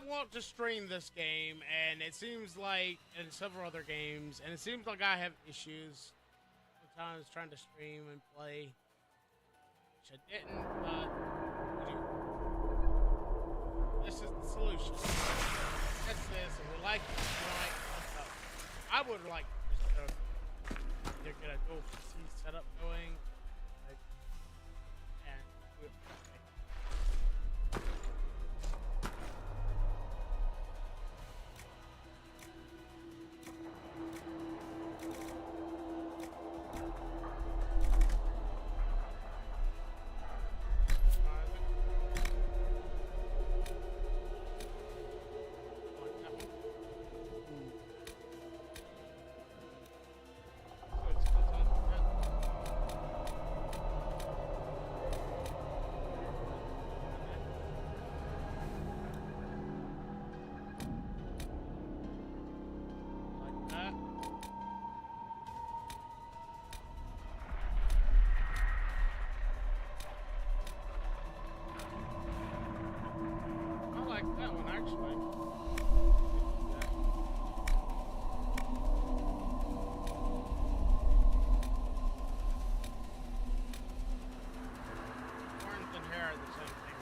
want to stream this game, and it seems like, and several other games, and it seems like I have issues sometimes trying to stream and play, which I didn't, but this is the solution. That's this, and we like it, I would like to either get a dual PC setup going, like, and do it that way. That one actually. Horns and hair are the same thing.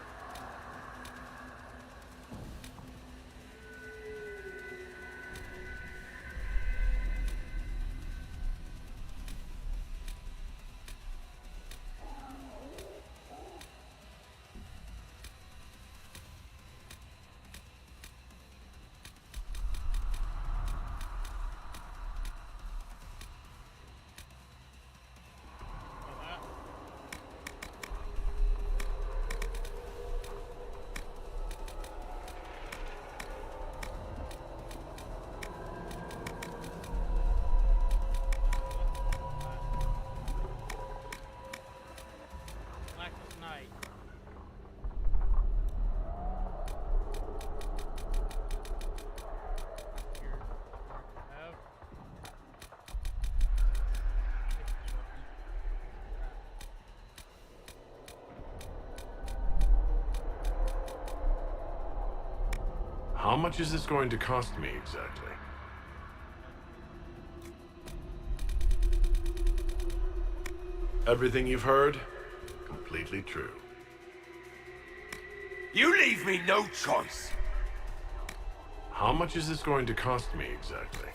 How much is this going to cost me exactly? Everything you've heard? Completely true. You leave me no choice. How much is this going to cost me exactly?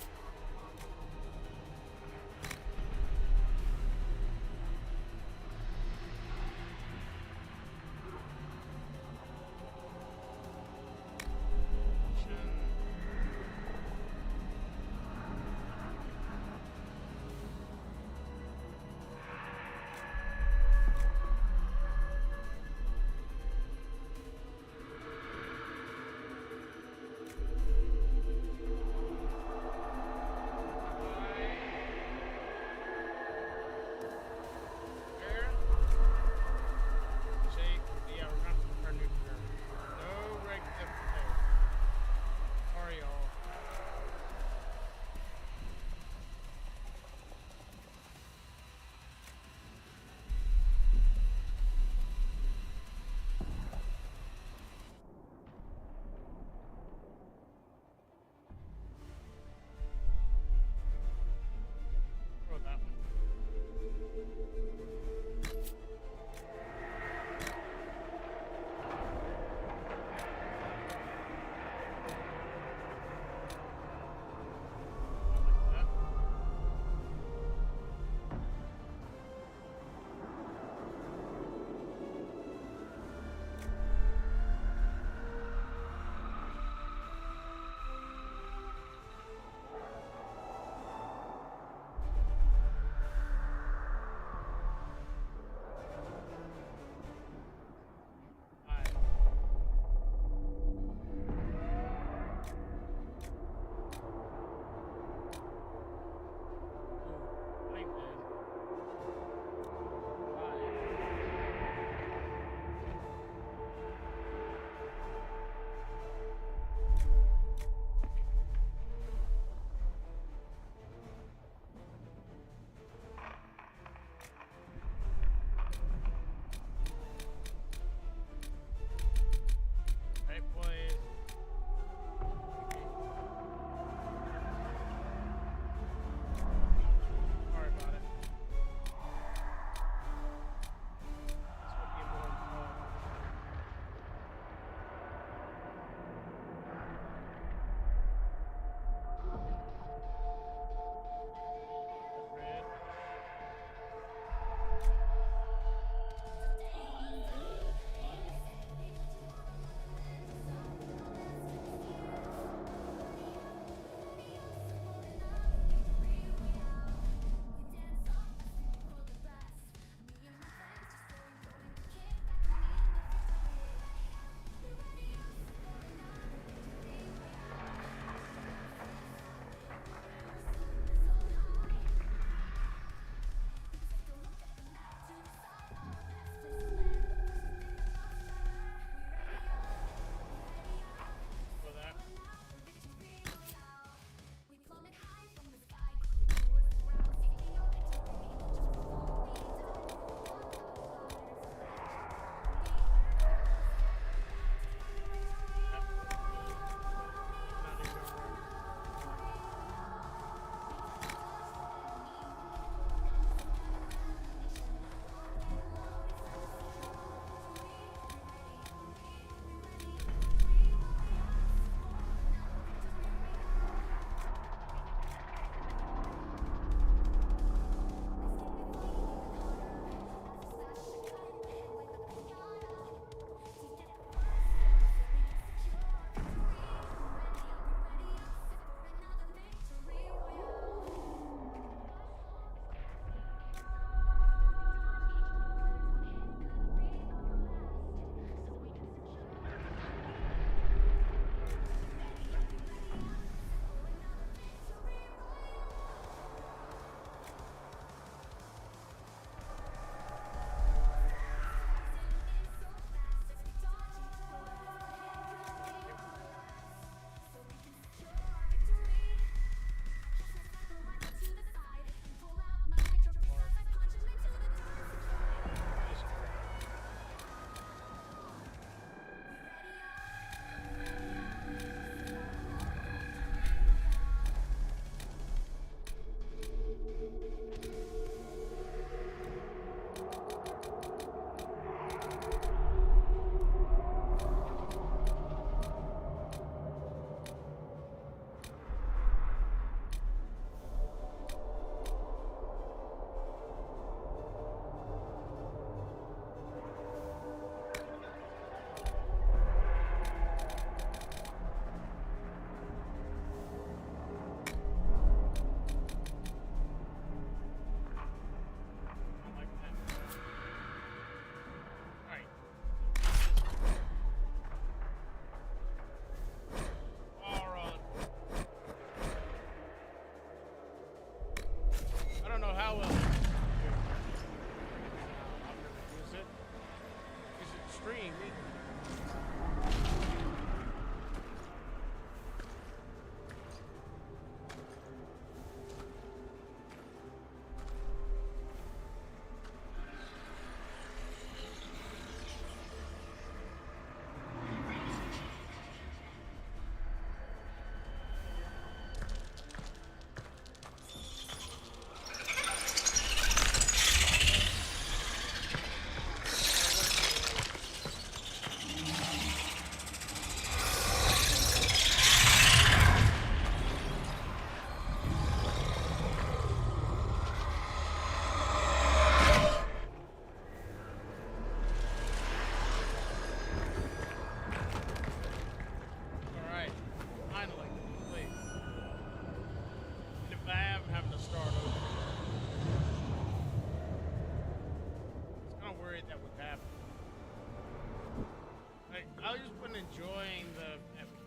enjoying the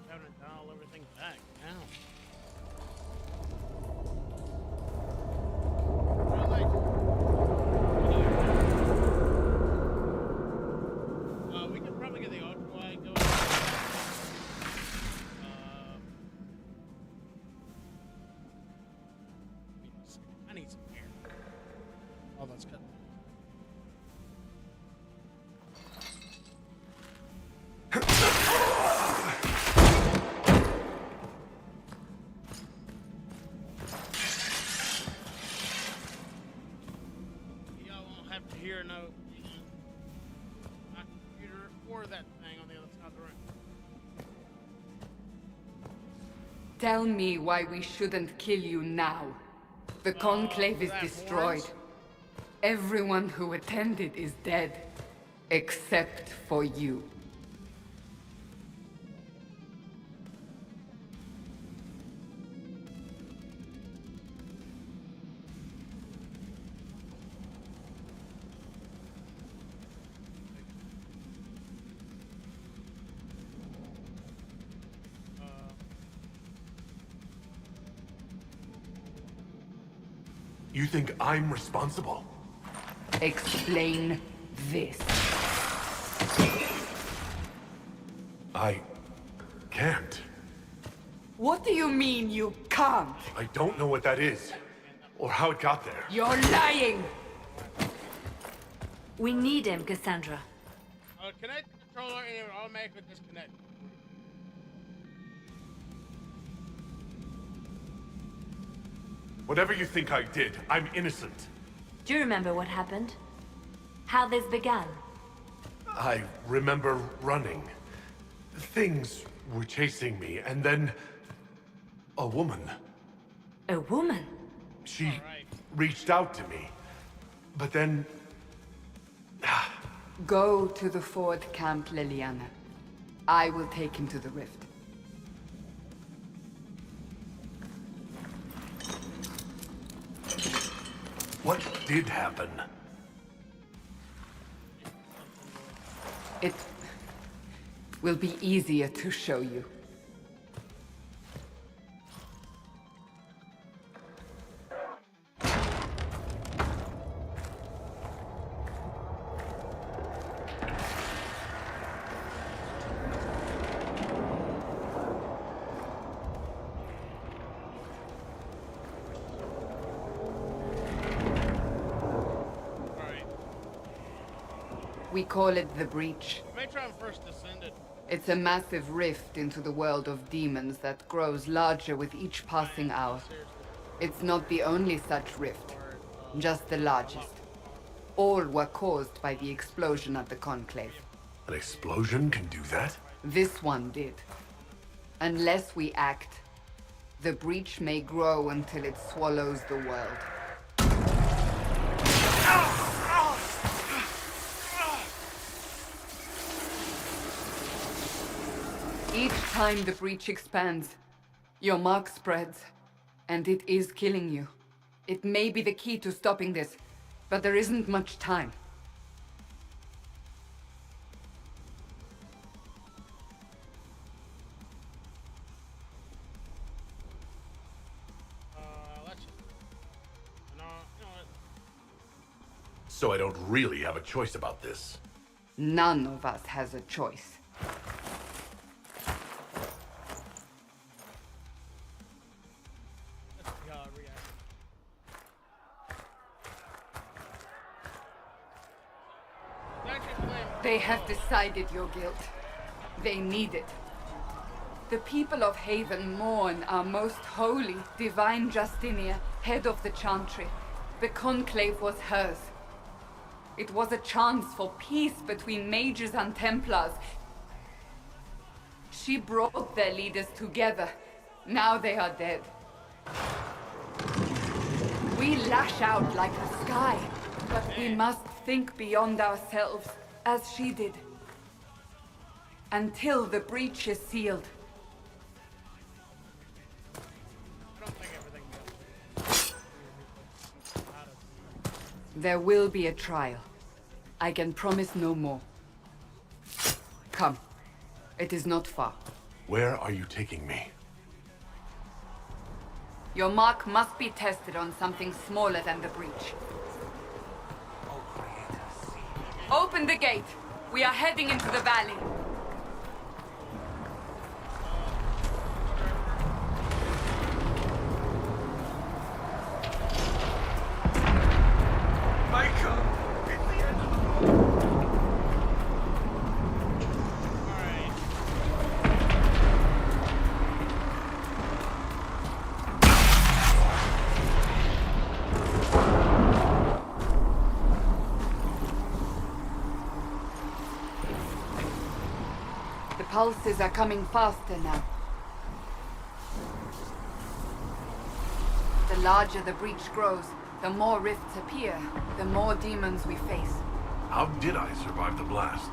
having to dial everything back now. Really? We could probably get the ultra wide going. I need some air. Oh, that's good. Y'all won't have to hear no my computer or that thing on the other side of the room. Tell me why we shouldn't kill you now. The Conclave is that destroyed. horns? Everyone who attended is dead. Except for you. You think I'm responsible? Explain this. I can't. What do you mean you can't? I don't know what that is, or how it got there. You're lying! We need him, Cassandra. Connect the controller and it will automatically disconnect. Whatever you think I did, I'm innocent. Do you remember what happened? How this began? I remember running. Things were chasing me, and then... a woman. A woman? She Alright. reached out to me. But then... Go to the Ford camp, Liliana. I will take him to the rift. what did happen? It will be easier to show you. Alright. We call it the Breach. Matron first descended. It's a massive rift into the world of demons that grows larger with each passing hour. Seriously. It's not the only such rift, just the largest. All were caused by the explosion at the Conclave. An explosion can do that? This one did. Unless we act, the breach may grow until it swallows the world. Each time the breach expands, your mark spreads, and it is killing you. It may be the key to stopping this, but there isn't much time. Let's just... No, you know what? So I don't really have a choice about this. None of us has a choice. Let's see how I react. Thank you, Flame. They have decided your guilt. They need it. The people of Haven mourn our most holy, divine Justinia, head of the Chantry. The Conclave was hers. It was a chance for peace between mages and Templars. She brought their leaders together. Now they are dead. We lash out like the sky, but we must think beyond ourselves, as she did. Until the breach is sealed. I don't think everything goes. There will be a trial. I can promise no more. Come. It is not far. Where are you taking me? Your mark must be tested on something smaller than the breach. Open the gate. We are heading into the valley. Micah! It's the end of the road! The pulses are coming faster now. The larger the breach grows, the more rifts appear, the more demons we face. How did I survive the blast?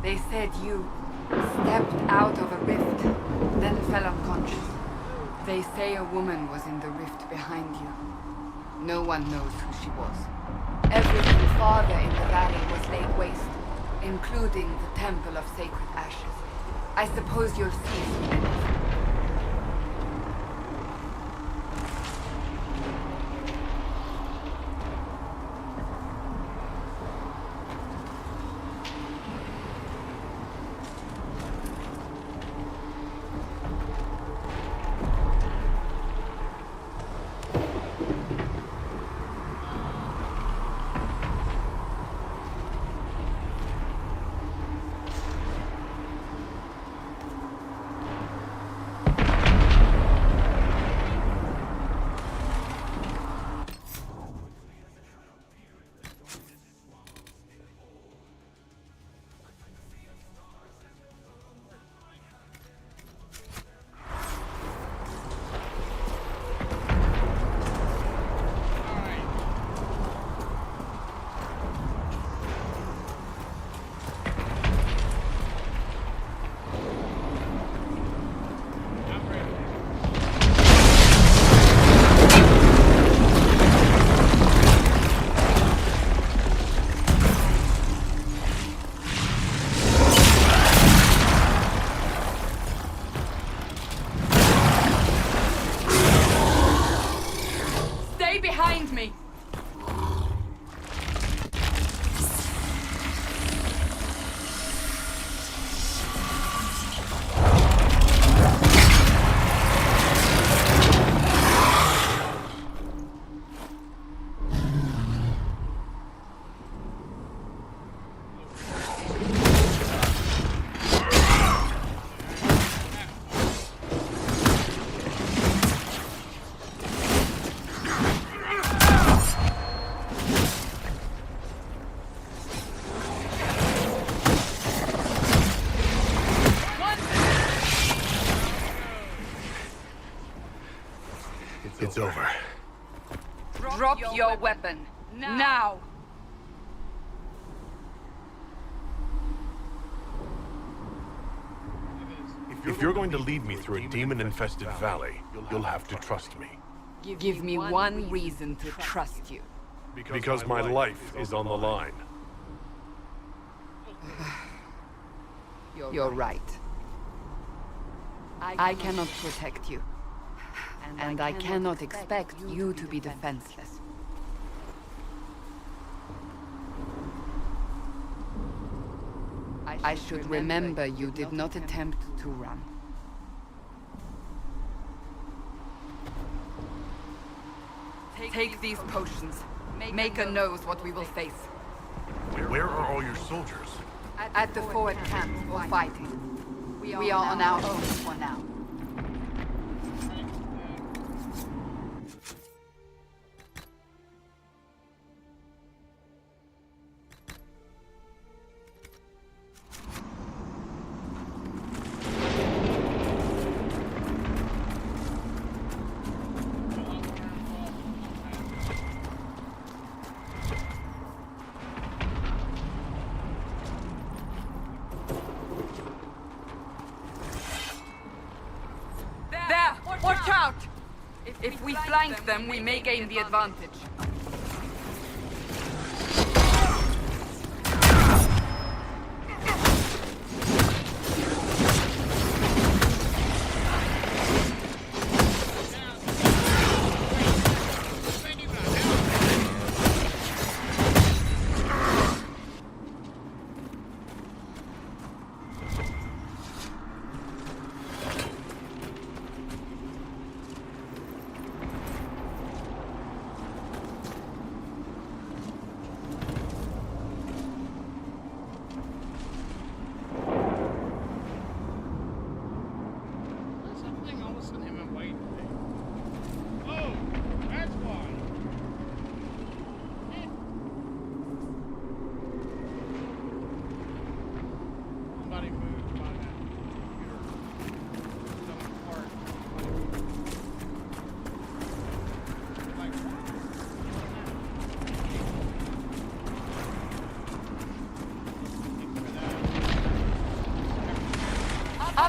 They said you stepped out of a rift, then fell unconscious. They say a woman was in the rift behind you. No one knows who she was. Everything farther in the valley was laid waste, including the Temple of Sacred Ashes. I suppose you'll see soon enough. Behind me! It's over. Drop your weapon. Now! If you're going to lead me through a demon-infested valley, you'll have to trust me. Give me one reason to trust you. Because my life is on the line. You're right. I cannot protect you. And I cannot expect you to be defenseless. I should remember you did not attempt to run. Take these potions. Maker knows what we will face. Where are all your soldiers? At the forward camp, or fighting. We are on our own for now. Watch out! If we flank them, we may gain the advantage.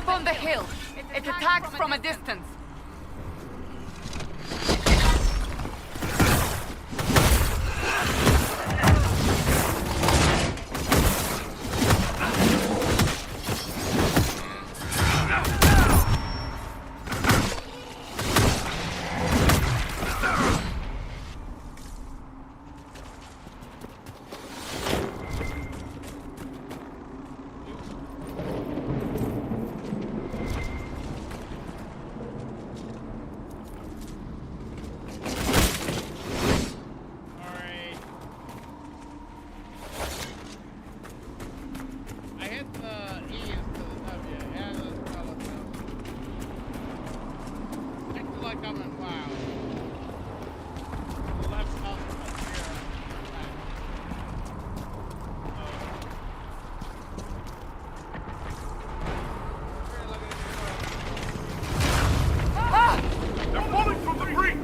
on the hill. It attacks from a distance. Alright. I hit the E instead of the W. Yeah, that's how it sounds. I feel like I'm in WoW. The left mouse is up here. Back. They're falling from the breach!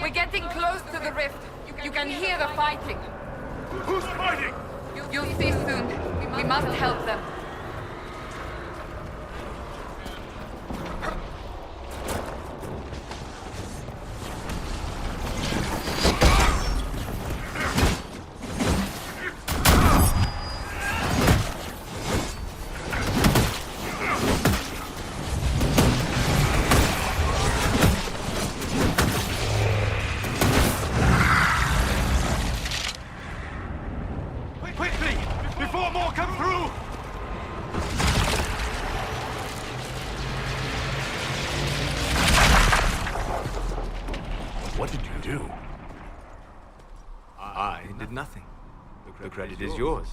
We're getting close to the rift. You can hear the fighting. Who's fighting? You'll see soon. We must help them. Quickly! Before more come through! What did you do? I did nothing. The credit is yours.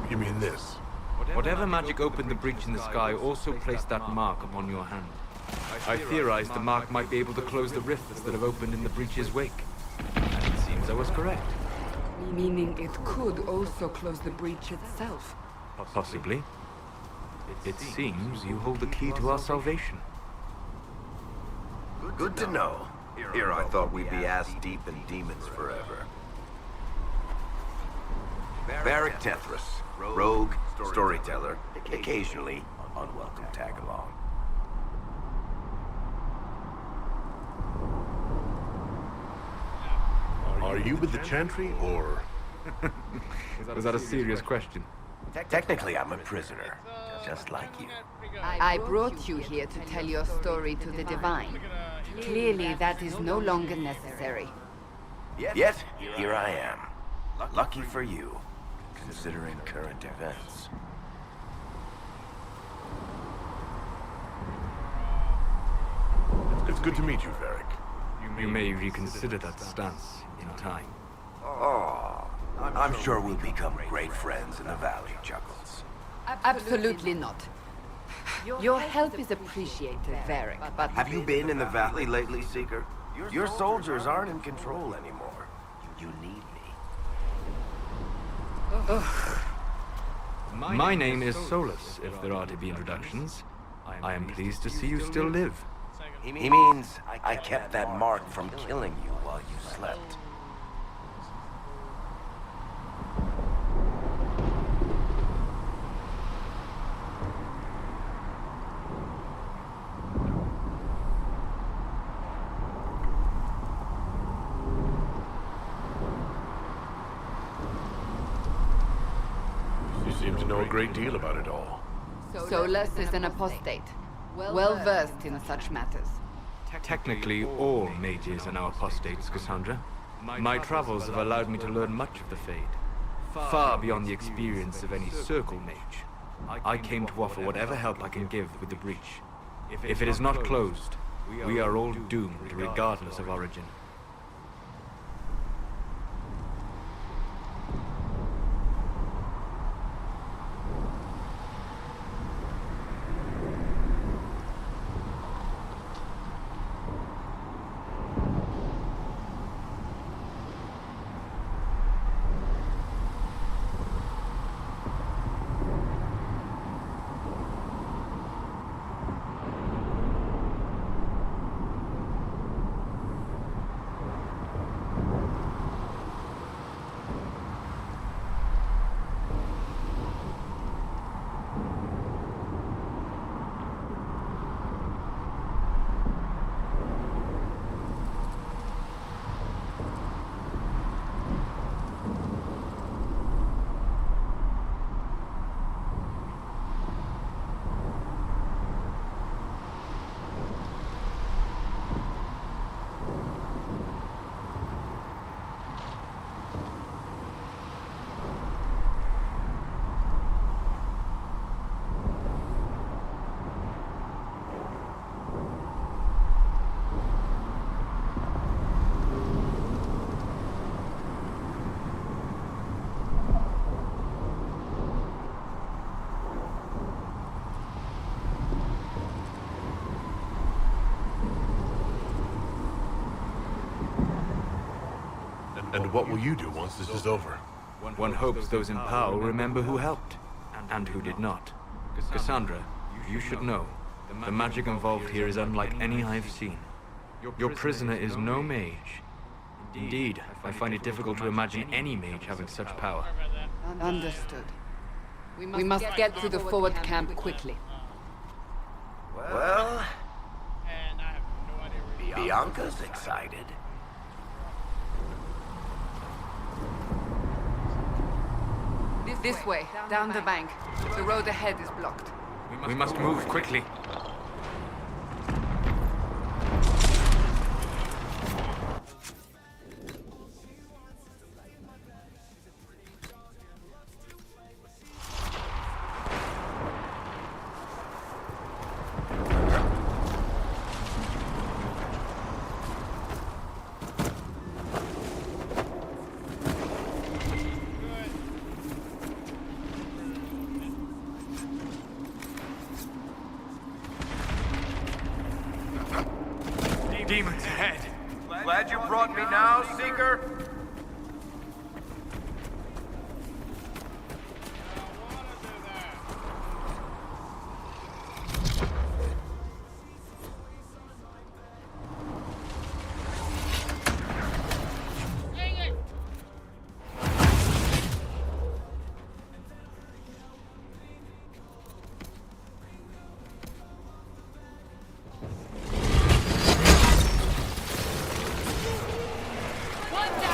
You mean this? Whatever magic opened the breach in the sky also placed that mark upon your hand. I theorized the mark might be able to close the rifts that have opened in the breach's wake. And it seems I was correct. Meaning it could also close the breach itself. Possibly. It seems you hold the key to our salvation. Good to know. Here I thought we'd be ass deep in demons forever. Varric Tethras, rogue, storyteller, occasionally unwelcome tag-along. Are you with the Chantry, or...? Was that a serious question? Technically, I'm a prisoner, just like you. I brought you here to tell your story to the Divine. Clearly, that is no longer necessary. Yet, here I am. Lucky for you, considering current events. It's good to meet you, Varric. You may reconsider that stance in time. Oh, I'm sure we'll become great friends in the valley, Chuckles. Absolutely not. Your help is appreciated, Varric, but... Have you been in the valley lately, Seeker? Your soldiers aren't in control anymore. You need me. My name is Solus, if there are to be introductions. I am pleased to see you still live. He means I kept that mark from killing you while you slept. seem to know a great deal about it all. Solus is an apostate, well versed in such matters. Technically, all mages are now apostates, Cassandra. My travels have allowed me to learn much of the Fade, far beyond the experience of any circle mage. I came to offer whatever help I can give with the breach. If it is not closed, we are all doomed regardless of origin. And what will you do once this is over? One hopes those in power will remember who helped, and who did not. Cassandra, you should know, the magic involved here is unlike any I've seen. Your prisoner is no mage. Indeed, I find it difficult to imagine any mage having such power. Understood. We must get to the forward camp quickly. Well, And I have no idea where Bianca's excited. This way, down the bank. The road ahead is blocked. We must move quickly. Demons ahead. Glad you brought me now, Seeker. Dang it! One down!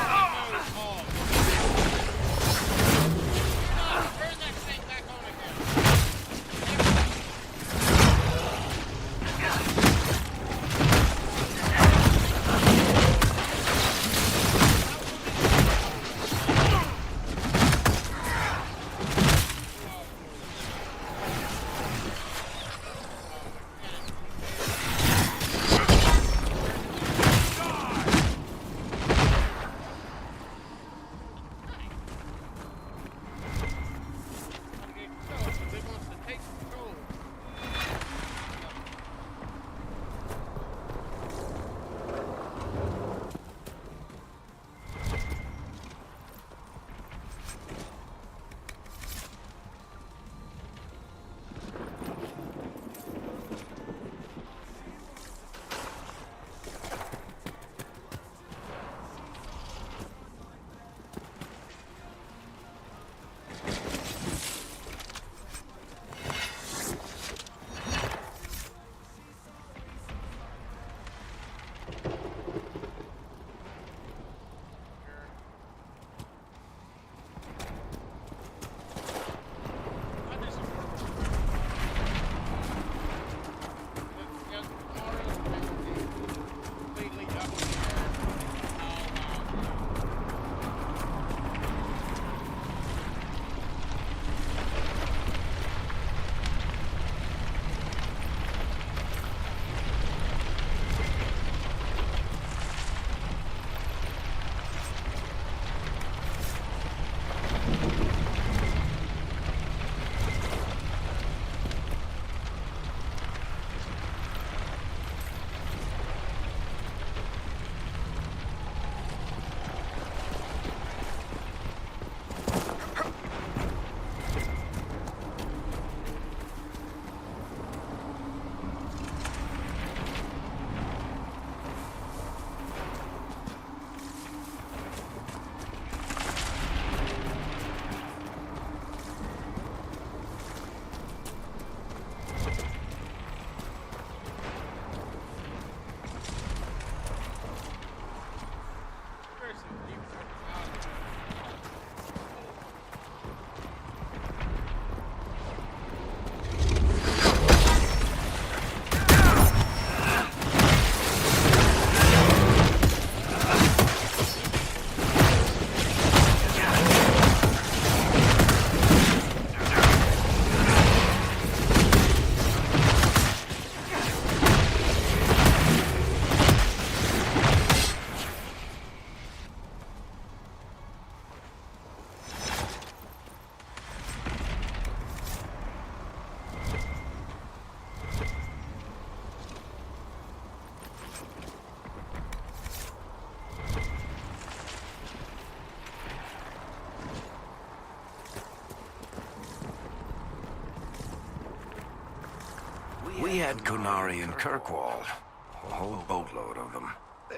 had Konari and Kirkwall. A whole boatload of them.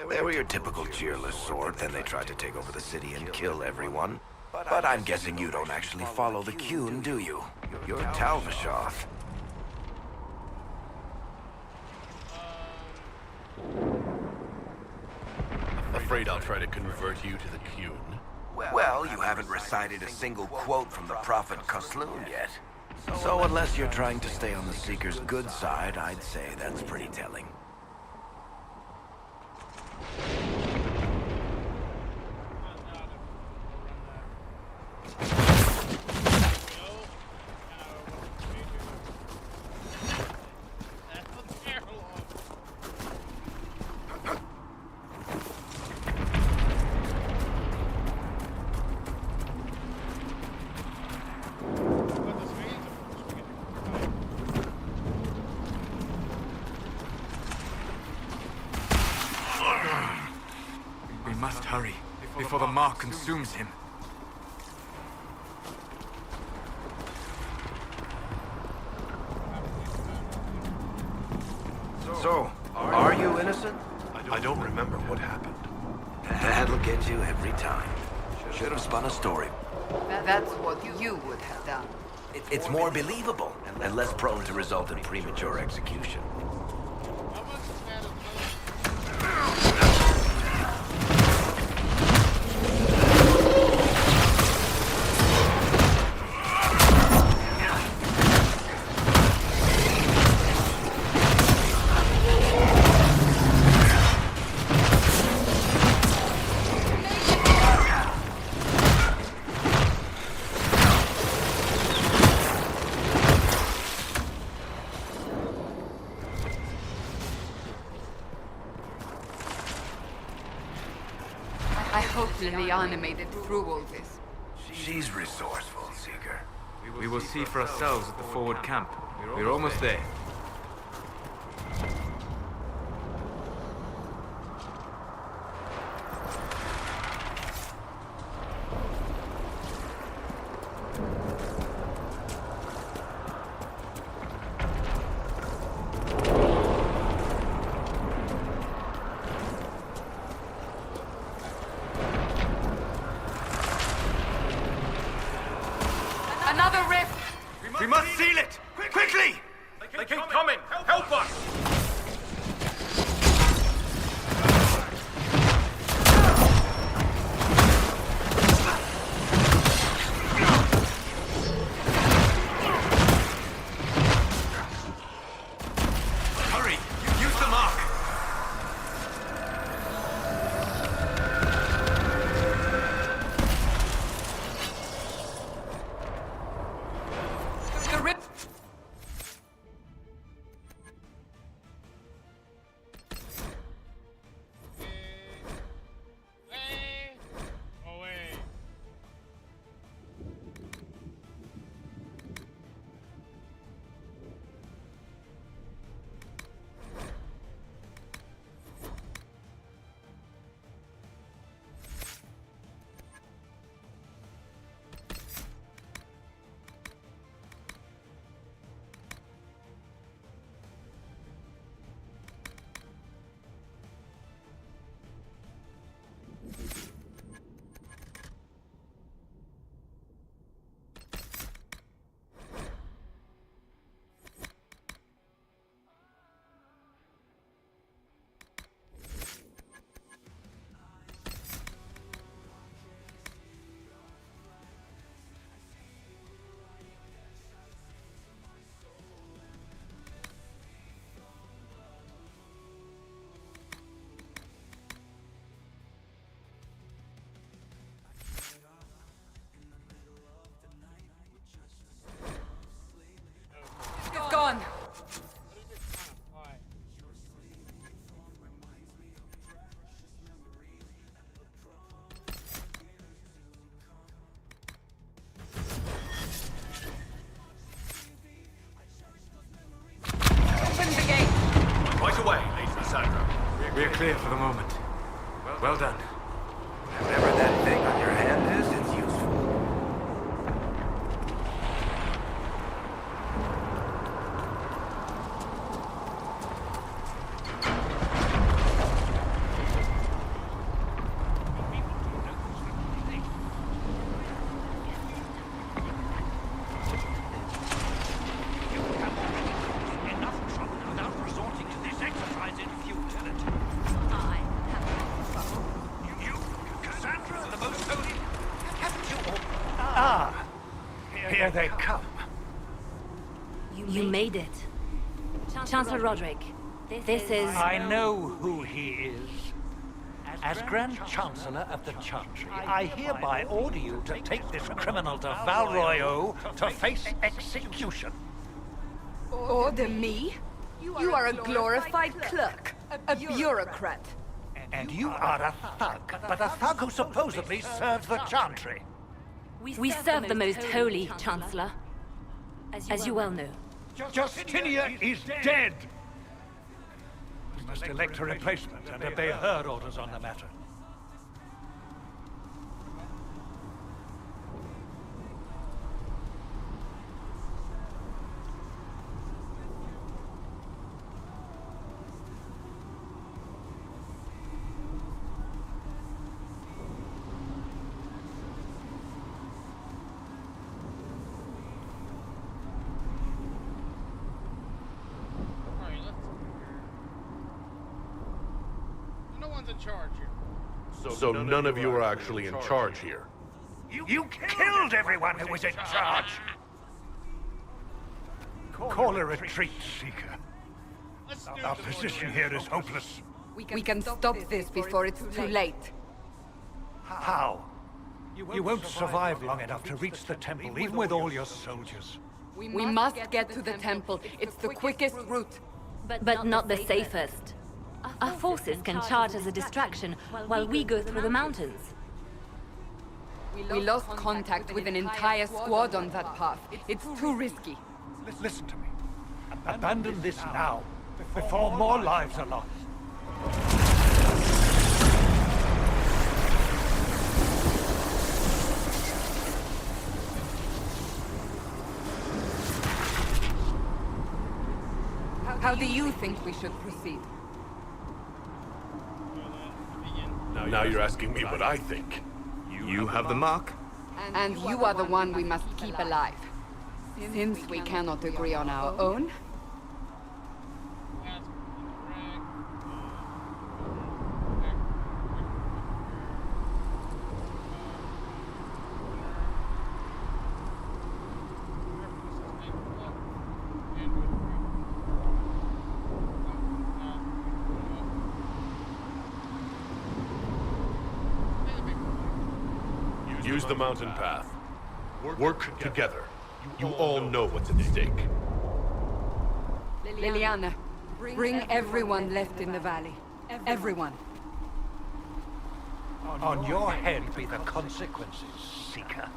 They were your typical cheerless sort, then they tried to take over the city and kill everyone. But I'm guessing you don't actually follow the Qun, do you? You're Talvishoth. Afraid I'll try to convert you to the Qun. Well, you haven't recited a single quote from the Prophet Kosloon yet. So unless you're trying to stay on the Seeker's good side, I'd say that's pretty telling. We must hurry before the mark consumes him. So, are you innocent? I don't remember what happened. That'll get you every time. Should have spun a story. That's what you would have done. It's more believable and less prone to result in premature execution. How much is that? I hope Liliana made it through all this. She's resourceful, Seeker. We will see for ourselves at the forward camp. We're almost there. Another rift! We must seal it! Quickly! They keep coming! Help us! Hurry! Use the mark! The rift! Away. It's gone! Why? Open the gate! Right away, Lady Cassandra. We're clear for the moment. Well done. Whatever that thing on your hand is, it's useful. Here they come. You made it. Chancellor Roderick, this is... I know who he is. As Grand Chancellor of the Chantry, I hereby order you to take this criminal to Val Royeaux to face execution. Order me? You are a glorified clerk, a bureaucrat. And you are a thug, but a thug who supposedly serves the Chantry. We serve the most holy, Chancellor. As you well know. Justinia is dead! We must elect a replacement and obey her orders on the matter. No one's in charge here. So none of you are actually in charge here. You killed everyone who was in charge! Call a retreat, Seeker. Let's do Our some position more here is hopeless. We can stop this before it's too late. How? You won't survive long enough to reach the temple, even with all your soldiers. We must get to the temple. It's the quickest route. But not the safest. Our forces can charge as a distraction while we go through the mountains. We lost contact with an entire squad on that path. It's too risky. Listen to me. Abandon this now, before more lives are lost. How do you think we should proceed? Now you're asking me what I think. You have the mark? And you are the one we must keep alive. Since we cannot agree on our own, Use the mountain path. Work together. You all know what's at stake. Liliana, bring everyone left in the valley. Everyone. On your head be the consequences, Seeker.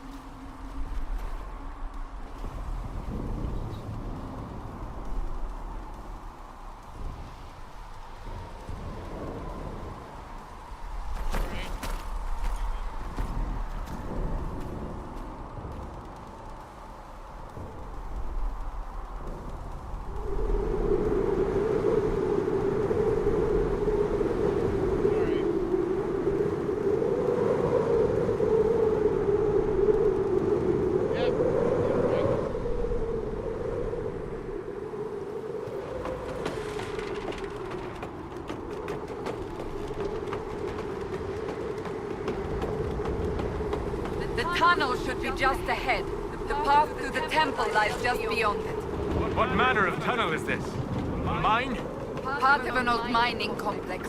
The tunnel should be just ahead. The path to the temple lies just beyond it. What manner of tunnel is this? Mine? Part of an old mining complex.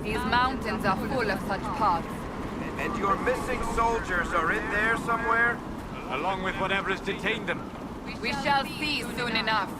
These mountains are full of such paths. And your missing soldiers are in there somewhere? Along with whatever has detained them. We shall see soon enough.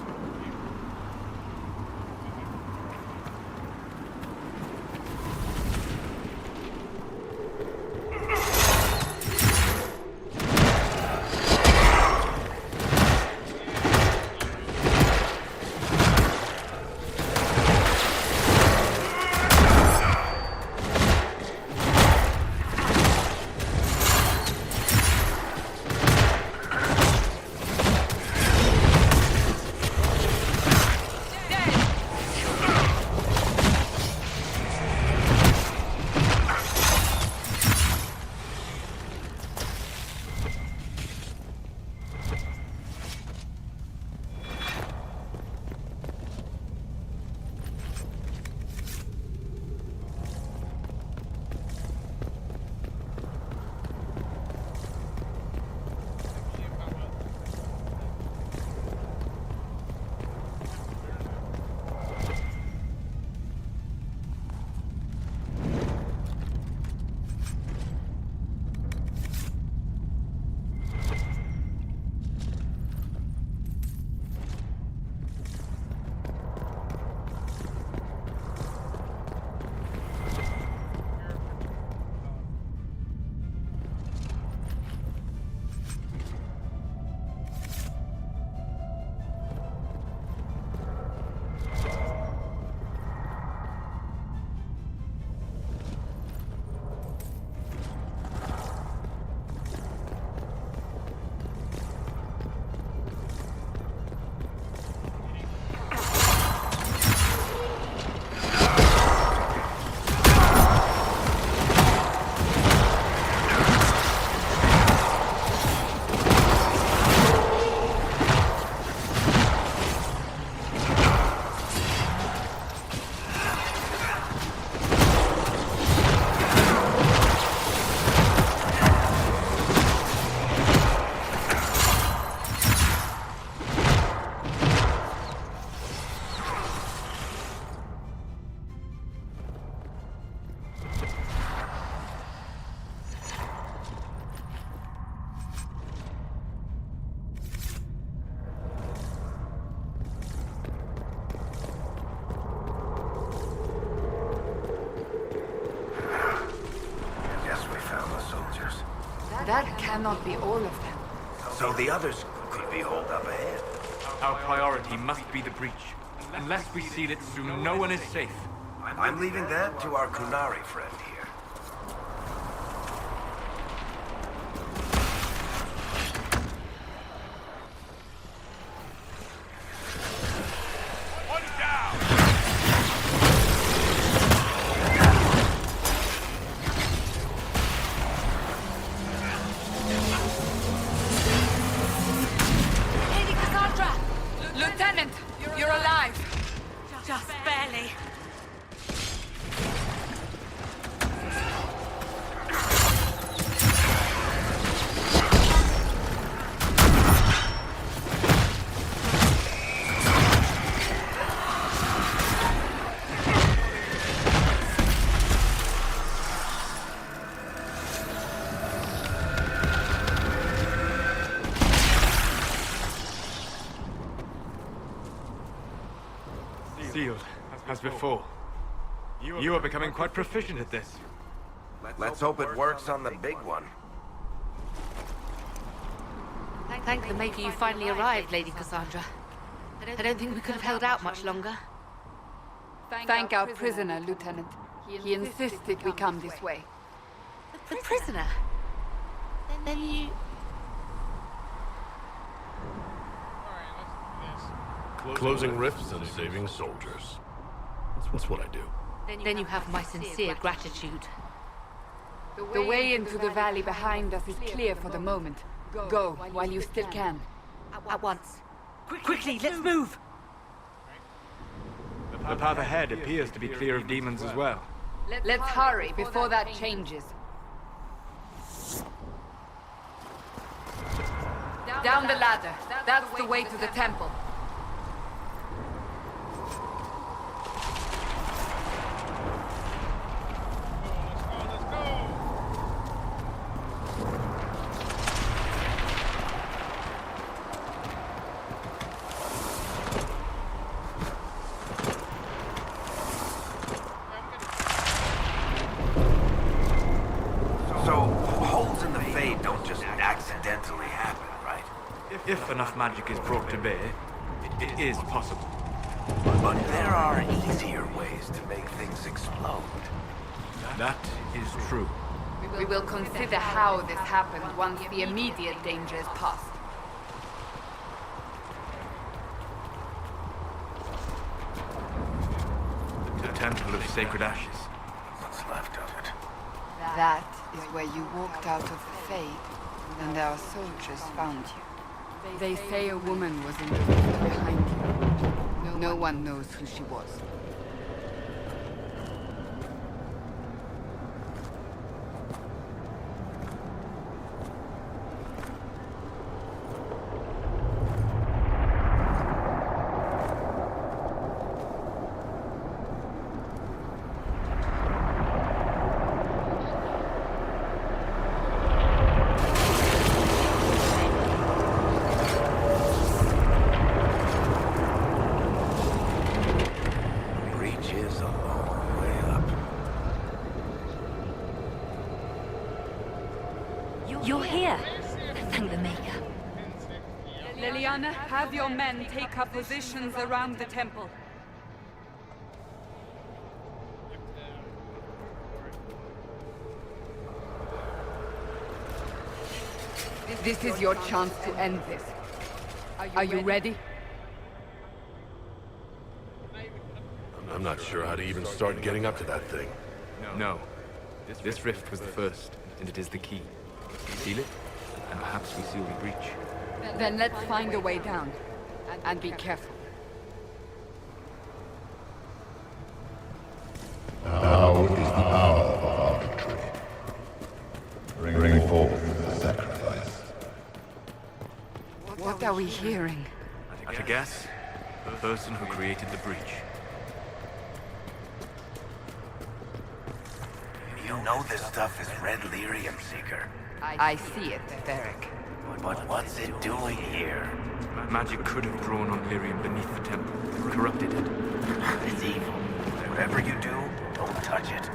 cannot be all of them. So the others could be holed up ahead. Our priority must be the breach. Unless we seal it soon, no one is safe. I'm leaving that to our Kunari friend here. Lady Cassandra! Lieutenant, you're alive. Just barely. Sealed, as before. You are becoming quite proficient at this. Let's hope it works on the big one. Thank the Maker you finally arrived, Lady Cassandra. I don't think we could have held out much longer. Thank our prisoner, Lieutenant. He insisted we come this way. The prisoner? Then you... Closing rifts and saving soldiers. That's what I do. Then you have my sincere gratitude. The way into the valley behind us is clear for the moment. Go while you still can. At once. Quickly, let's move! The path ahead appears to be clear of demons as well. Let's hurry before that changes. Down the ladder. That's the way to the temple. If enough magic is brought to bear, it is possible. But there are easier ways to make things explode. That is true. We will consider how this happened once the immediate danger is past. The Temple of Sacred Ashes. What's left of it? That is where you walked out of the Fade, and our soldiers found you. They say a woman was in the rift behind you. No one knows who she was. You're here. Thank the Maker. Liliana, have your men take up positions around the temple. This is your chance to end this. Are you ready? I'm not sure how to even start getting up to that thing. No. This rift was the first, and it is the key. Seal it, and perhaps we seal the breach. Then let's find a way down. And be careful. Now is the hour of our victory. Bring forth the sacrifice. What are we hearing? At a guess, the person who created the breach. You know this stuff is red lyrium, Seeker. I see it, Varric. But what's it doing here? Magic could have drawn on lyrium beneath the temple, corrupted it. It's evil. Whatever you do, don't touch it.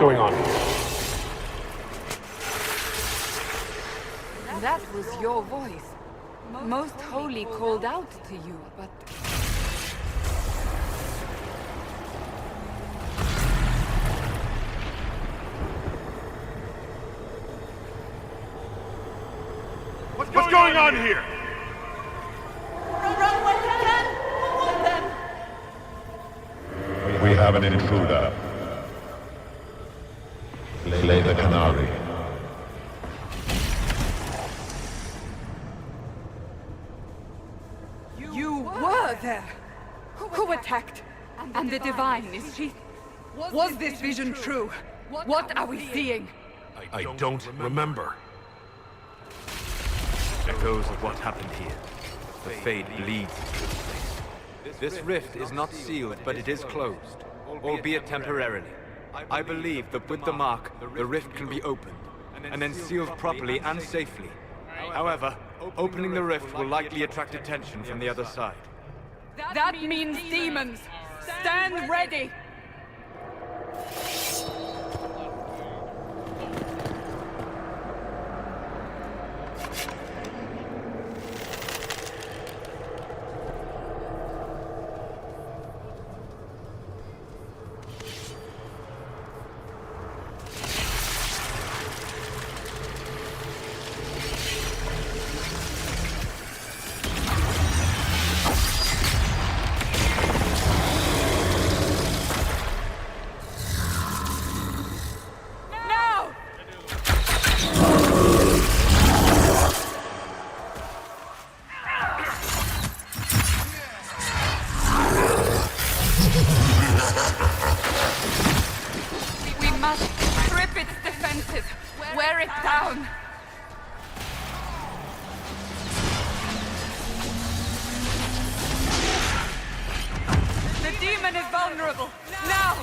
going on? That was your voice. Most Holy called out to you, but... What's going on here? Run when you can! Warn them! We have an intruder. Slay the Canary. You were there! Who attacked? And the Divine, is she... Was this vision true? What are we seeing? I don't remember. Echoes of what happened here. The Fade bleeds into this place. This rift is not sealed, but it is closed, albeit temporarily. I believe that with the mark, the rift can be opened, and then sealed properly and safely. However, opening the rift will likely attract attention from the other side. That means demons! Stand ready! Wear it down! The demon is vulnerable! Now!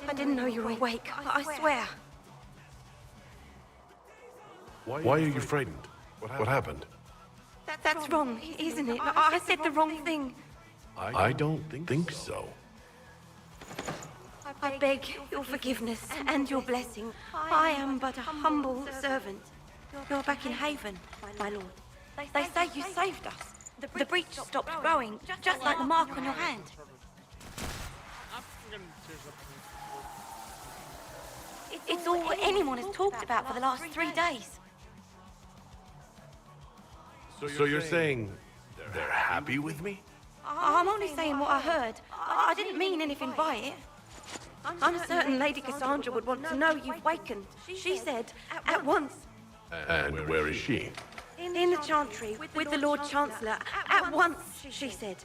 I didn't know you were awake. I swear. Why are you frightened? What happened? That's wrong, isn't it? I said the wrong thing. I don't think so. I beg your forgiveness and your blessing. I am but a humble servant. You're back in Haven, my lord. They say you saved us. The breach stopped growing, just like the mark on your hand. It's all anyone has talked about for the last 3 days. So you're saying they're happy with me? I'm only saying what I heard. I didn't mean anything by it. I'm certain Lady Cassandra would want to know you've wakened. She said, at once. And where is she? In the Chantry, with the Lord Chancellor. At once, she said.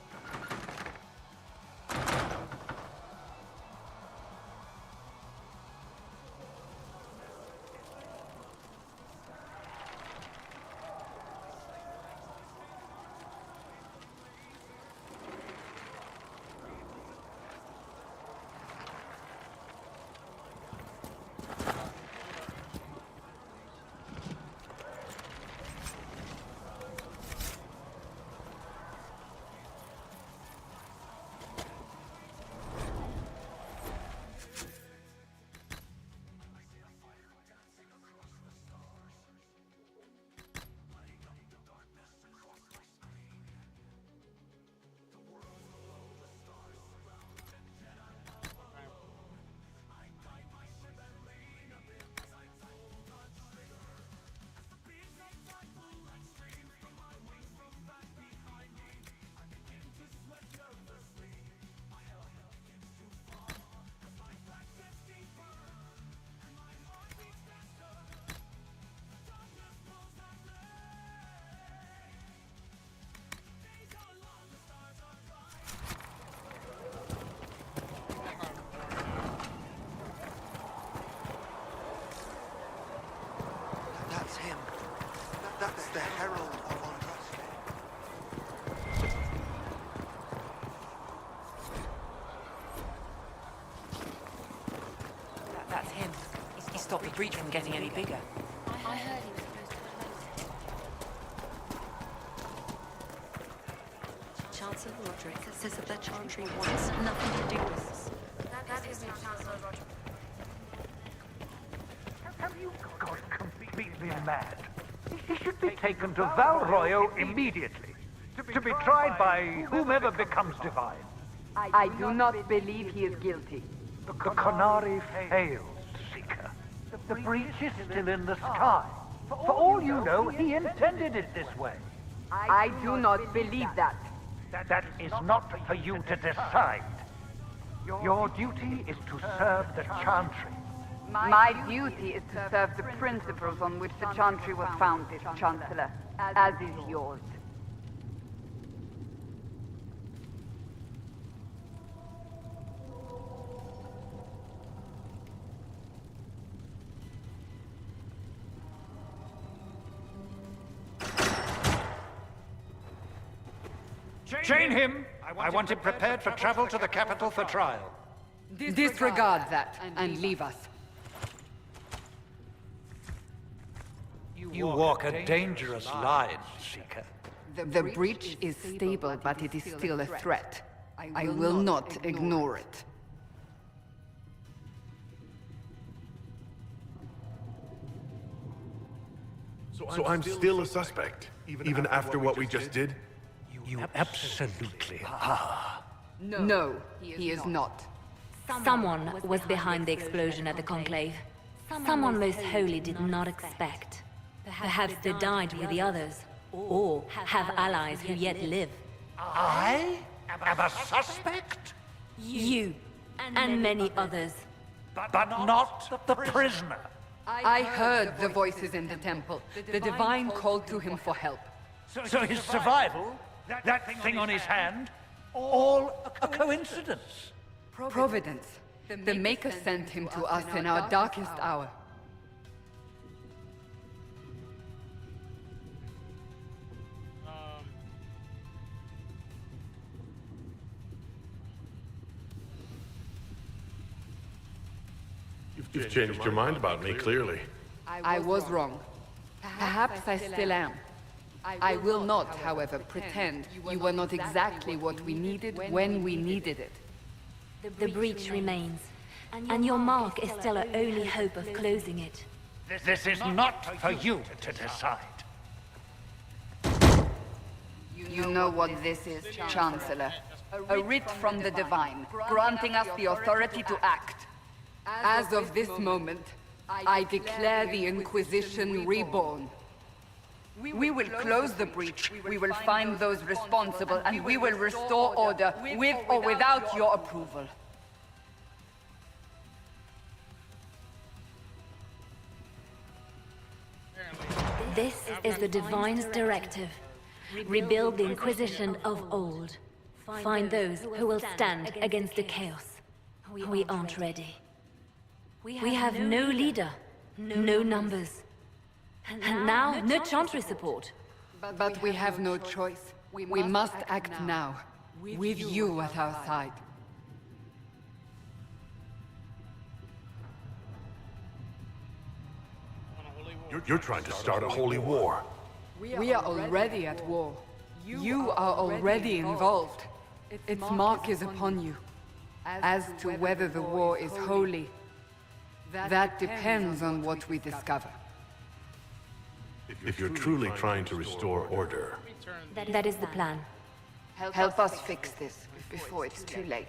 That's him. That's the Herald of Andraste. That's him. He stopped the breach from getting any bigger. I heard he was supposed to close it. Chancellor Roderick says that the Chantry wants nothing to do with us. That is not Chancellor Roderick. Have you gone completely mad? He should be taken to Val Royo immediately, to be tried by whomever becomes divine. I do not believe he is guilty. The Canary failed, Seeker. The breach is still in the sky. For all you know, he intended it this way. I do not believe that. That is not for you to decide. Your duty is to serve the Chantry. My duty is to serve the principles on which the Chantry was founded, Chancellor, as is yours. Chain him! I want him prepared for travel to the capital for trial. Disregard that and leave us. You walk a dangerous line, Seeker. The breach is stable, but it is still a threat. I will not ignore it. So I'm still a suspect, even after what we just did? You absolutely are. No, he is not. Someone was behind the explosion at the Conclave. Someone most holy did not expect. Perhaps they died with the others, or have allies who yet live. I am a suspect? You, and many others. But not the prisoner. I heard the voices in the temple. The divine called to him for help. So his survival, that thing on his hand, all a coincidence. Providence. The Maker sent him to us in our darkest hour. You've changed your mind about me, clearly. I was wrong. Perhaps I still am. I will not, however, pretend you were not exactly what we needed when we needed it. The breach remains, and your mark is still our only hope of closing it. This is not for you to decide. You know what this is, Chancellor. A writ from the Divine, granting us the authority to act. As of this moment, I declare the Inquisition reborn. We will close the breach, we will find those responsible, and we will restore order, with or without your approval. This is the Divine's directive. Rebuild the Inquisition of old. Find those who will stand against the chaos. We aren't ready. We have no leader, no numbers. And now, no Chantry support. But we have no choice. We must act now, with you at our side. You're trying to start a holy war. We are already at war. You are already involved. Its mark is upon you. As to whether the war is holy, that depends on what we discover. If you're truly trying to restore order... That is the plan. Help us fix this before it's too late.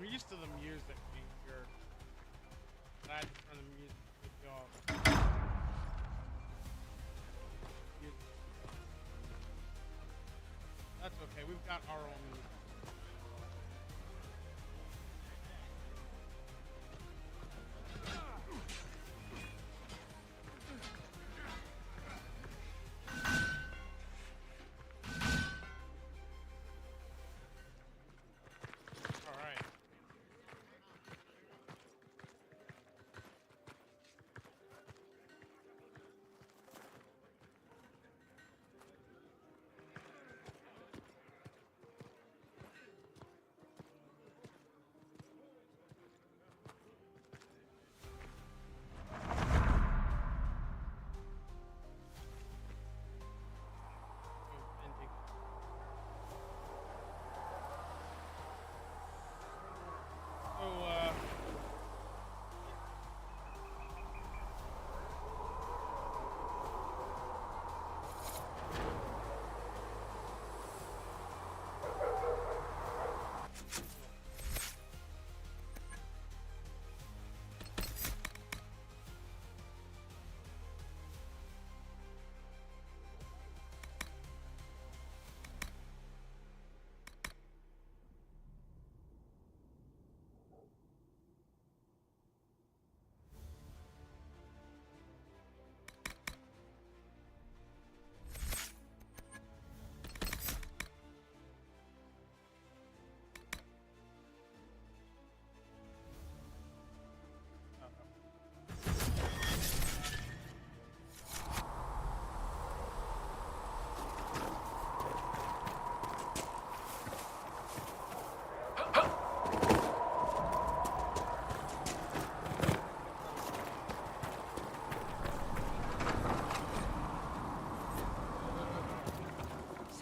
I'm used to the music being here. I had to turn the music off. That's okay, we've got our own music.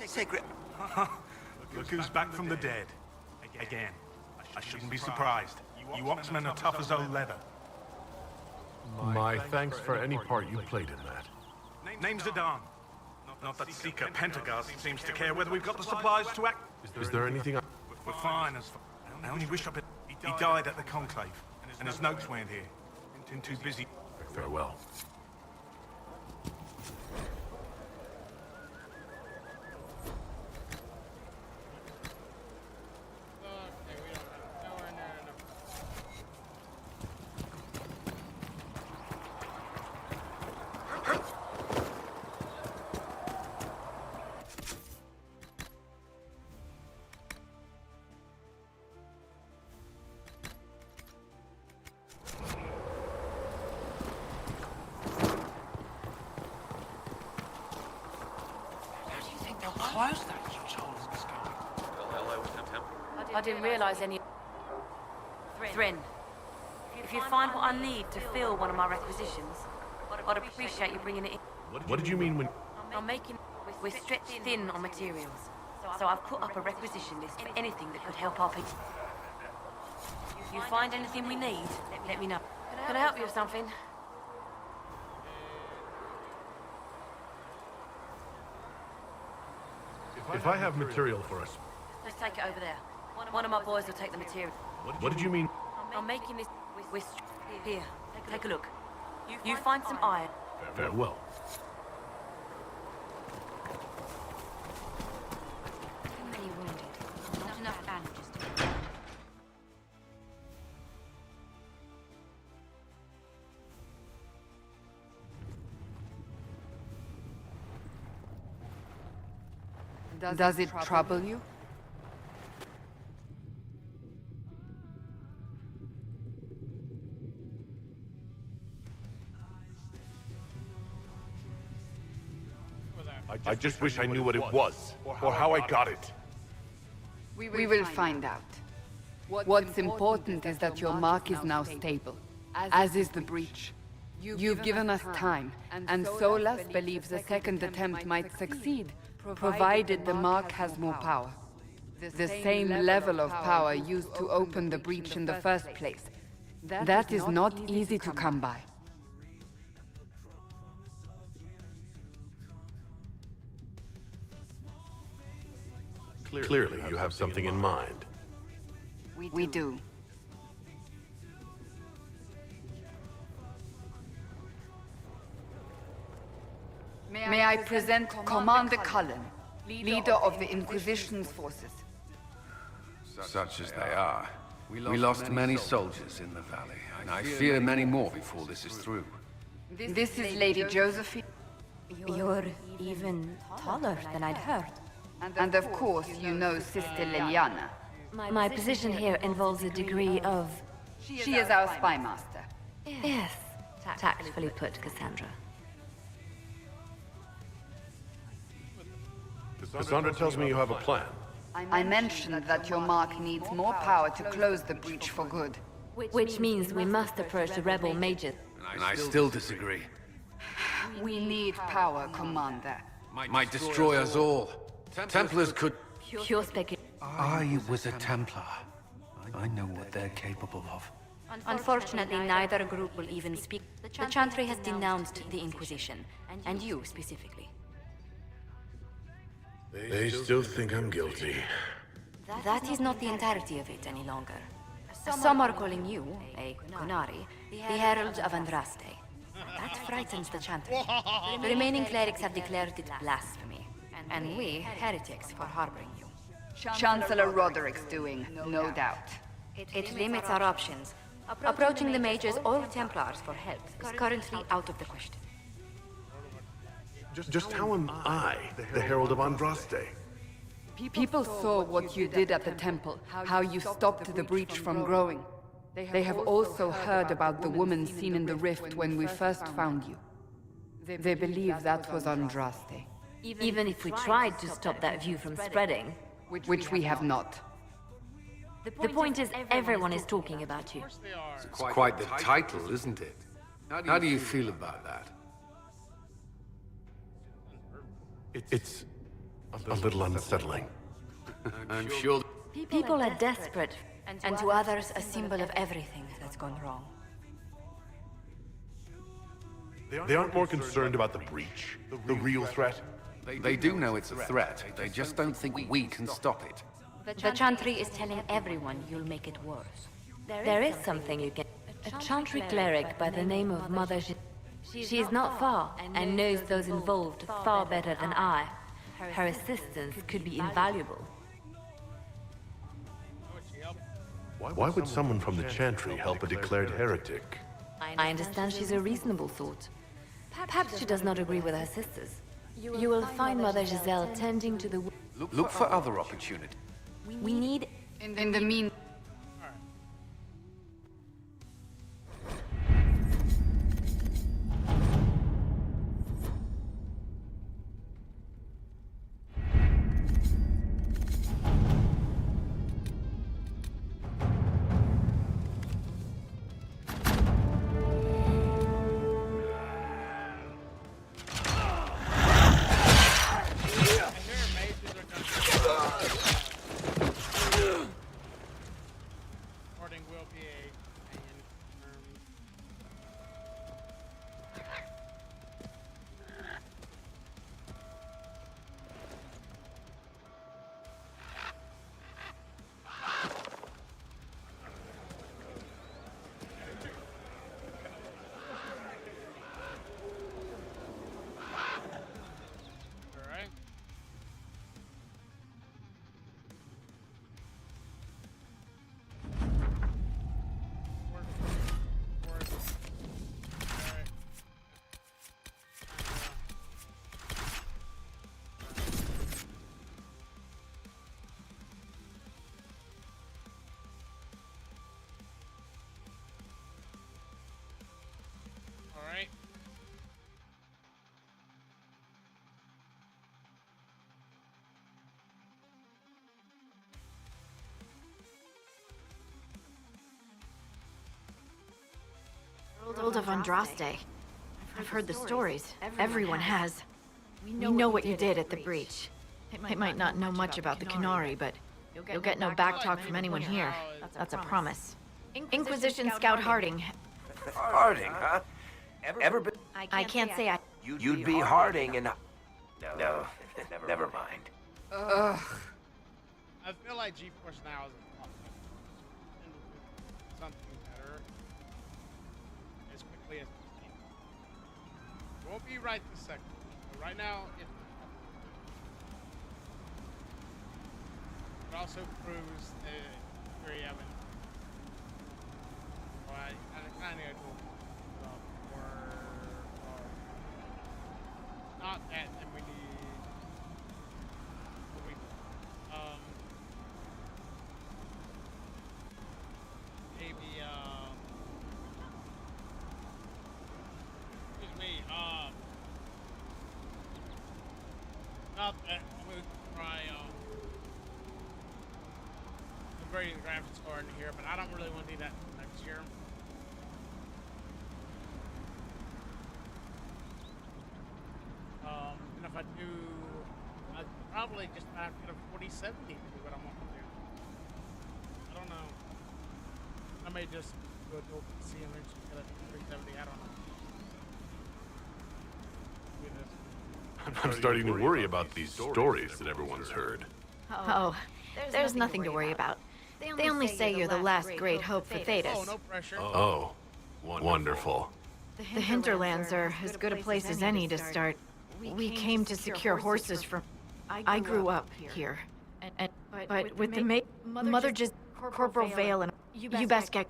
Secret. Look who's back from the dead. Again. I shouldn't be surprised. You Oxmen are tough as old leather. My thanks for any part you played in that. Name's Adan. Not that Seeker Pentagast seems to care whether we've got the supplies to act. Is there anything I... We're fine as... I only wish he died at the Conclave, and his notes weren't here. Been too busy. Farewell. Close that control in the sky. I didn't realize any... Thrin, if you find what I need to fill one of my requisitions, I'd appreciate you bringing it in. What did you mean when... I'm making... We're stretched thin on materials, so I've put up a requisition list for anything that could help our people. You find anything we need, let me know. Can I help you with something? If I have material for us... Let's take it over there. One of my boys will take the material. What did you mean? I'm making this... Here, take a look. You find some iron. Farewell. Too many wounded. Not enough bandages to... Does it trouble you? I just wish I knew what it was, or how I got it. We will find out. What's important is that your mark is now stable, as is the breach. You've given us time, and Solas believes a second attempt might succeed, provided the mark has more power. The same level of power used to open the breach in the first place. That is not easy to come by. Clearly, you have something in mind. We do. May I present Commander Cullen, leader of the Inquisition's forces. Such as they are. We lost many soldiers in the valley, and I fear many more before this is through. This is Lady Josephine. You're even taller than I'd heard. And of course, you know Sister Liliana. My position here involves a degree of... She is our spy master. Yes, tactfully put, Cassandra. Cassandra tells me you have a plan. I mentioned that your mark needs more power to close the breach for good. Which means we must approach the rebel mages. And I still disagree. We need power, Commander. Might destroy us all. Templars could... Pure speculation. I was a Templar. I know what they're capable of. Unfortunately, neither group will even speak. The Chantry has denounced the Inquisition, and you specifically. They still think I'm guilty. That is not the entirety of it any longer. Some are calling you, a Kunari, the Herald of Andraste. That frightens the Chantry. The remaining clerics have declared it blasphemy, and we, heretics, for harboring you. Chancellor Roderick's doing, no doubt. It limits our options. Approaching the mages or Templars for help is currently out of the question. Just how am I, the Herald of Andraste? People saw what you did at the temple, how you stopped the breach from growing. They have also heard about the woman seen in the rift when we first found you. They believe that was Andraste. Even if we tried to stop that view from spreading... Which we have not. The point is, everyone is talking about you. It's quite the title, isn't it? How do you feel about that? It's A little unsettling. I'm sure... People are desperate, and to others, a symbol of everything that's gone wrong. They aren't more concerned about the breach, the real threat? They do know it's a threat. They just don't think we can stop it. The Chantry is telling everyone you'll make it worse. There is something you can... A Chantry cleric by the name of Mother... She is not far, and knows those involved far better than I. Her assistance could be invaluable. Why would someone from the Chantry help a declared heretic? I understand she's a reasonable sort. Perhaps she does not agree with her sisters. You will find Mother Giselle tending to the... Look for other opportunities. We need... In the mean... Herald of Andraste. I've heard the stories. Everyone has. We know what you did at the breach. It might not know much about the Qunari, but you'll get no backtalk from anyone here. That's a promise. Inquisition Scout Harding. Harding, huh? Ever been... I can't say I... You'd be Harding and... No, never mind. I feel like GeForce Now is something better as quickly as we can. Won't be right this second. But right now, it also proves the theory of it. Well, I kind of go not that, then we need. Maybe, excuse me, not that, I'm going to try, upgrading the graphics card in here, but I don't really want to do that next year. And if I do, I'd probably just have to get a 4070 to do what I want to do. I don't know. I may just go to open PC and eventually get a 370. I don't know. I'm starting to worry about these stories that everyone's heard. Oh, there's nothing to worry about. They only say you're the last great hope for Thetis. Oh, no pressure. Oh, wonderful. The hinterlands are as good a place as any to start. We came to secure horses from... I grew up here. But with the Mother just... Corporal Vale and... You best get...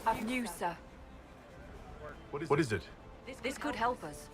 Of news, sir. What is it? This could help us.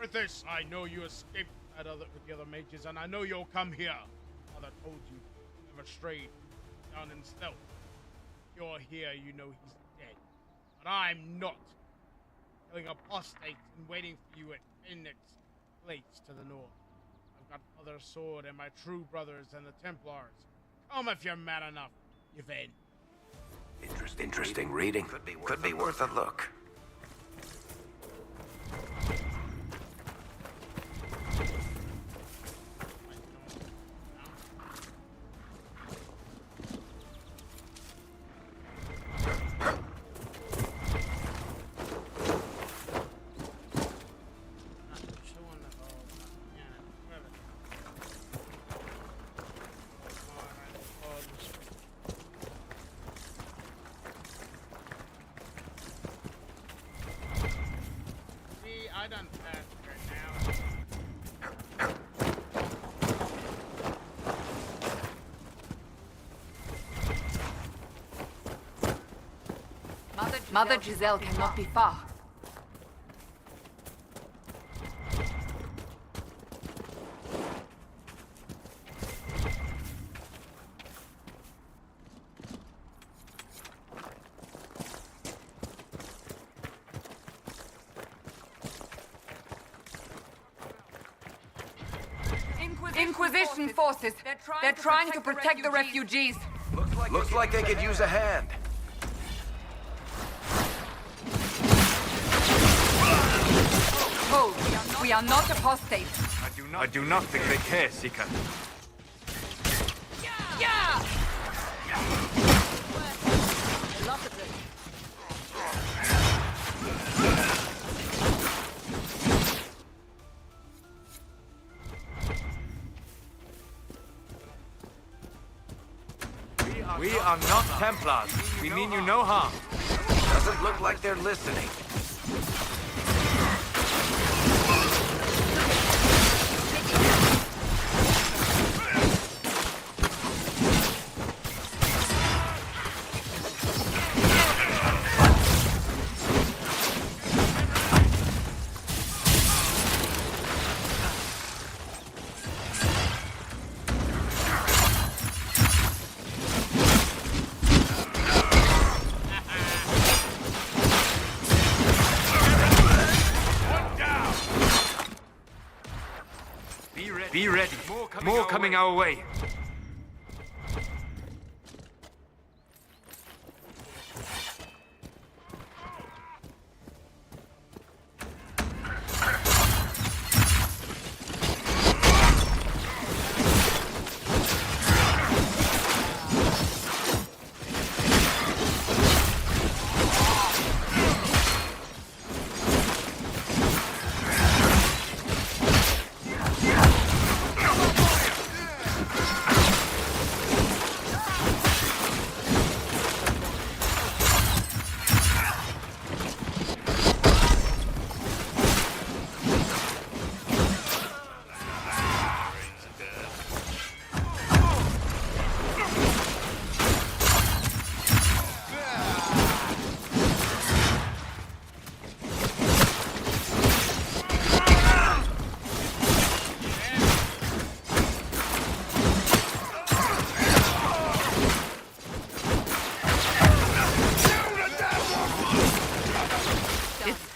Arthas, I know you escaped with the other mages, and I know you'll come here. Father told you never strayed down in stealth. If you're here, you know he's dead. But I'm not. Killing apostates and waiting for you at Phoenix Place to the north. I've got Mother Sword and my true brothers and the Templars. Come if you're mad enough, Yvain. Interesting reading. Could be worth a look. I done passed right now. Mother Giselle cannot be far. Inquisition forces. They're trying to protect the refugees. Looks like they could use a hand. Hold. We are not apostates. I do not think they care, Seeker. Yeah! We are not Templars. We mean you no harm. Doesn't look like they're listening. Be ready. More coming our way.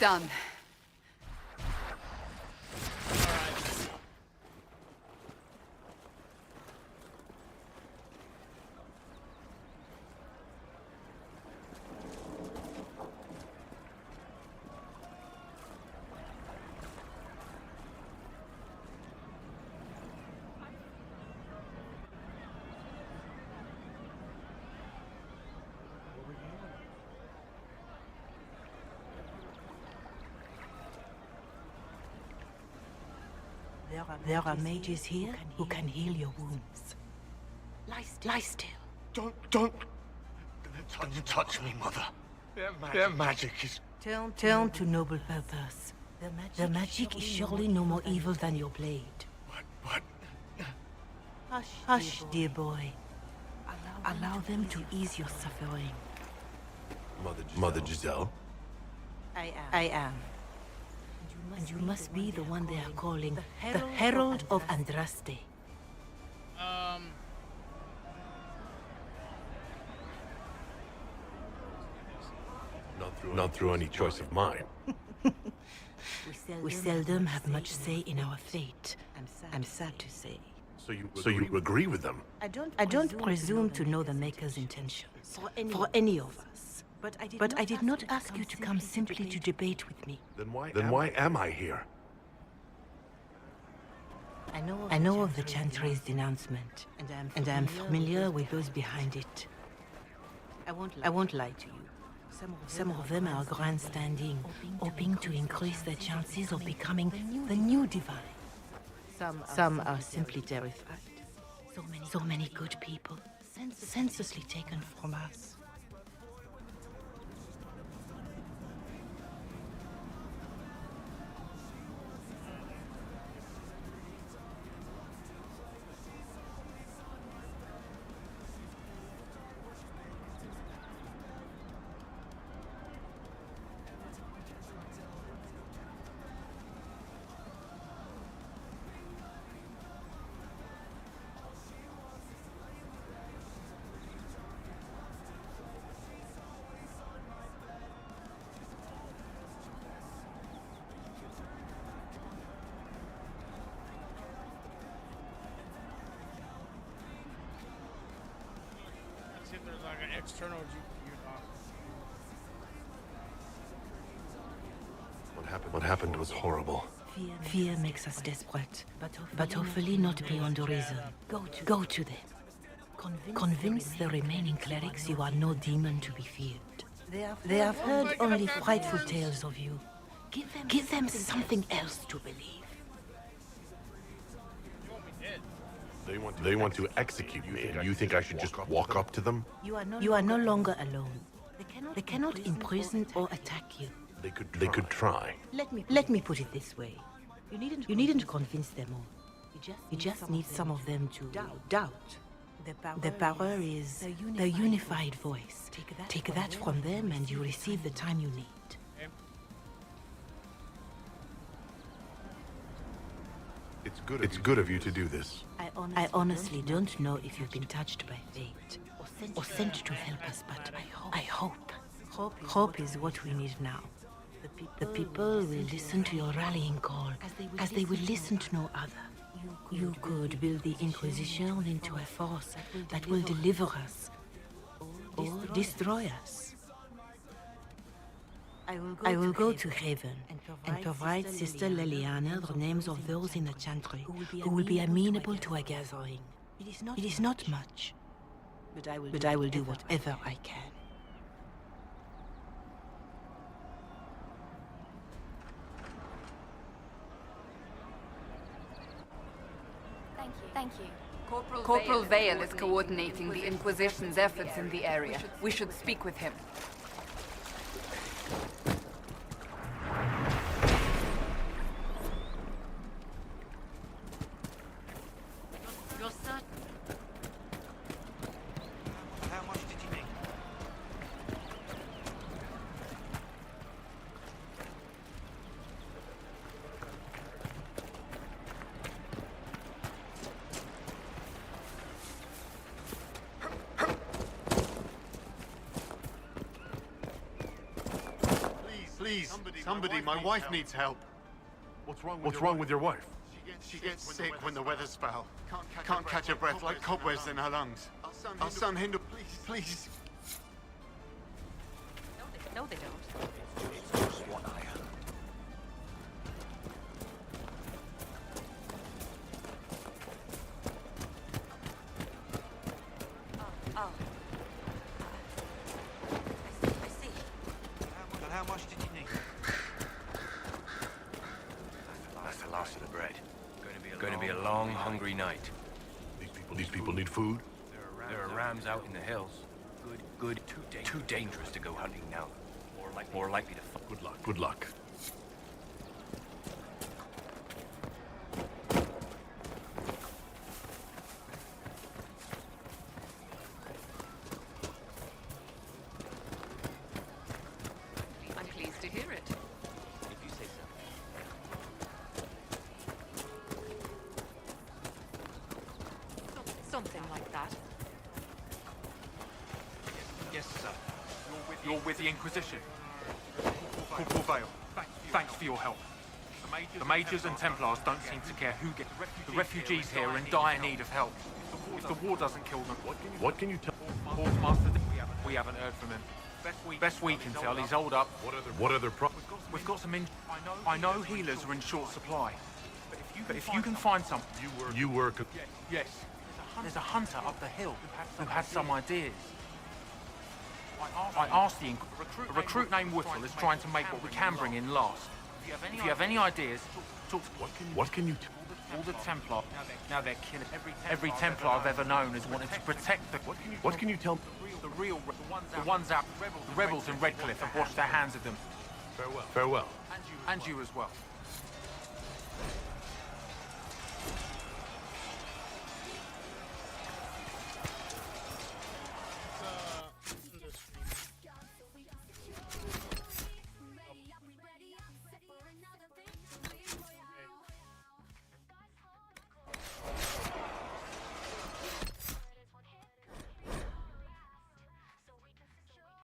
Done. There are mages here who can heal your wounds. Lie still. Don't touch me, Mother. Their magic is... Turn to noble purpose. Their magic is surely no more evil than your blade. But... Hush, dear boy. Allow them to ease your suffering. Mother Giselle? I am. And you must be the one they are calling the Herald of Andraste. Not through any choice of mine. We seldom have much say in our fate, I'm sad to say. So you agree with them? I don't presume to know the Maker's intentions for any of us. But I did not ask you to come simply to debate with me. Then why am I here? I know of the Chantry's denouncement, and I am familiar with those behind it. I won't lie to you. Some of them are grandstanding, hoping to increase their chances of becoming the new divine. Some are simply terrified. So many good people, senselessly taken from us. There's like an external GPU dock. What happened was horrible. Fear makes us desperate, but hopefully not beyond reason. Go to them. Convince the remaining clerics you are no demon to be feared. They have heard only frightful tales of you. Give them something else to believe. They want to execute me, and you think I should just walk up to them? You are no longer alone. They cannot imprison or attack you. They could try. Let me put it this way. You needn't convince them all. You just need some of them to doubt. The power is the unified voice. Take that from them and you receive the time you need. It's good of you to do this. I honestly don't know if you've been touched by fate or sent to help us, but I hope. Hope is what we need now. The people will listen to your rallying call, as they will listen to no other. You could build the Inquisition into a force that will deliver us or destroy us. I will go to Haven and provide Sister Leliana the names of those in the Chantry who will be amenable to a gathering. It is not much, but I will do whatever I can. Thank you. Corporal Vale is coordinating the Inquisition's efforts in the area. We should speak with him. You're certain? How much did you make? Please, somebody, my wife needs help. What's wrong with your wife? She gets sick when the weather's foul. Can't catch her breath like cobwebs in her lungs. Our son Hindu, please. No, they don't. It's just one eye. Oh. I see. But how much did you need? That's the last of the bread. Going to be a long, hungry night. These people need food? There are rams out in the hills. Good. Too dangerous to go hunting now. More likely to fuck. Good luck. I'm pleased to hear it. If you say so. something like that. Yes, sir. You're with the Inquisition. Corporal Vale, thanks for your help. The Majors and Templars don't seem to care who gets... The refugees here are in dire need of help. If the war doesn't kill them... What can you tell? Master, we haven't heard from him. Best we can tell, he's holed up. What other problems? We've got some I know healers are in short supply. But if you can find some... You were... Yes. There's a hunter up the hill who had some ideas. I asked a recruit named Whittle is trying to make what we can bring in last. If you have any ideas, talk to... What can you tell? All the Templar. Now they're killing every Templar I've ever known has wanted to protect the... What can you tell? The ones out... The rebels in Redcliffe have washed their hands of them. Farewell. Farewell. And you as well.